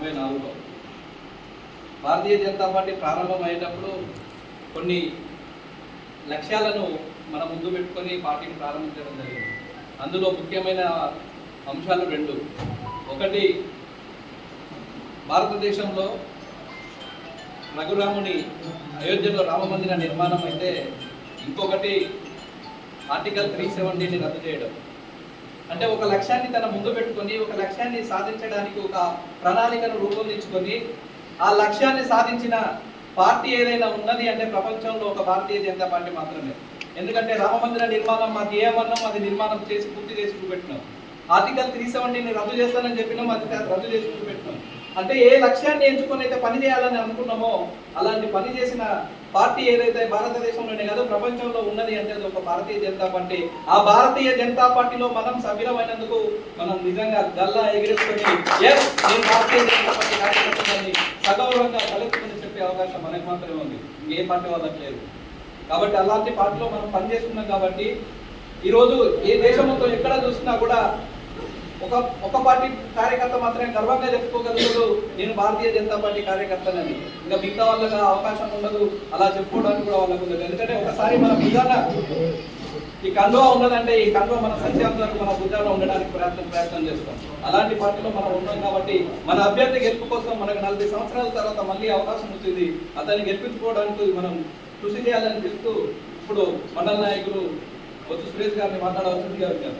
1984లో Bharatiya Janata party ప్రారంభమయ్యేటప్పుడు కొన్ని లక్ష్యాలను మనం ముందు పెట్టుకొని పార్టీని ప్రారంభించడం జరిగింది. అందులో ముఖ్యమైన అంశాలు రెండు. ఒకటి, భారతదేశంలో రఘురాముని అయోధ్యలో రామమందిర నిర్మాణం అయితే, ఇంకొకటి ఆర్టికల్ 370ని రద్దు చేయడం. అంటే ఒక లక్ష్యాన్ని తన ముందు పెట్టుకొని, ఒక లక్ష్యాన్ని సాధించడానికి ఒక ప్రణాళికను రూపొందించుకొని, ఆ లక్ష్యాన్ని సాధించిన పార్టీ ఏదైనా ఉన్నది అంటే ప్రపంచంలో ఒక భారతీయ జనతా పార్టీ మాత్రమే. ఎందుకంటే రామమందిర నిర్మాణం మాకు ఏమన్నాం, అది నిర్మాణం చేసి పూర్తి చేసి చూపెట్టినాం. ఆర్టికల్ 370ని రద్దు చేస్తానని చెప్పినాం, అది రద్దు చేసి చూపెట్టినాం. అంటే ఏ లక్ష్యాన్ని ఎంచుకొని అయితే పని చేయాలని అనుకున్నామో అలాంటి పని చేసిన పార్టీ ఏదైతే భారతదేశంలోనే కాదు ప్రపంచంలో ఉన్నది అంటే అది ఒక భారతీయ జనతా పార్టీ. ఆ భారతీయ జనతా పార్టీలో మనం సభ్యులమైనందుకు మనం నిజంగా గల్లా ఎగిరేసుకొని నేను భారతీయ జనతా పార్టీ కార్యకర్తలని సగౌరవంగా తలెత్తుకుని చెప్పే అవకాశం మనకు మాత్రమే ఉంది, ఏ పార్టీ వాళ్ళకి లేదు. కాబట్టి అలాంటి పార్టీలో మనం పనిచేస్తున్నాం. కాబట్టి ఈరోజు ఏ దేశం మొత్తం ఎక్కడ చూసినా కూడా ఒక పార్టీ కార్యకర్త మాత్రమే గర్వంగా చెప్పుకోగలుగుతాడు, నేను భారతీయ జనతా పార్టీ కార్యకర్తనని. ఇంకా మిగతా వాళ్ళకి అవకాశం ఉండదు, అలా చెప్పుకోవడానికి కూడా వాళ్ళకు ఉండదు. ఎందుకంటే ఒకసారి మన భుజాన ఈ కండువా ఉన్నదంటే ఈ కండువా మన సత్యాంతరం మన భుజాన ఉండడానికి ప్రయత్నం చేస్తాం. అలాంటి పార్టీలో మనం ఉన్నాం. కాబట్టి మన అభ్యర్థి గెలుపు కోసం మనకు 40 సంవత్సరాల తర్వాత మళ్ళీ అవకాశం వచ్చింది. అతన్ని గెలిపించుకోవడానికి మనం కృషి చేయాలని చెప్తూ ఇప్పుడు మండల నాయకులు బొత్స సురేష్ గారిని మాట్లాడవలసిందిగా వచ్చారు.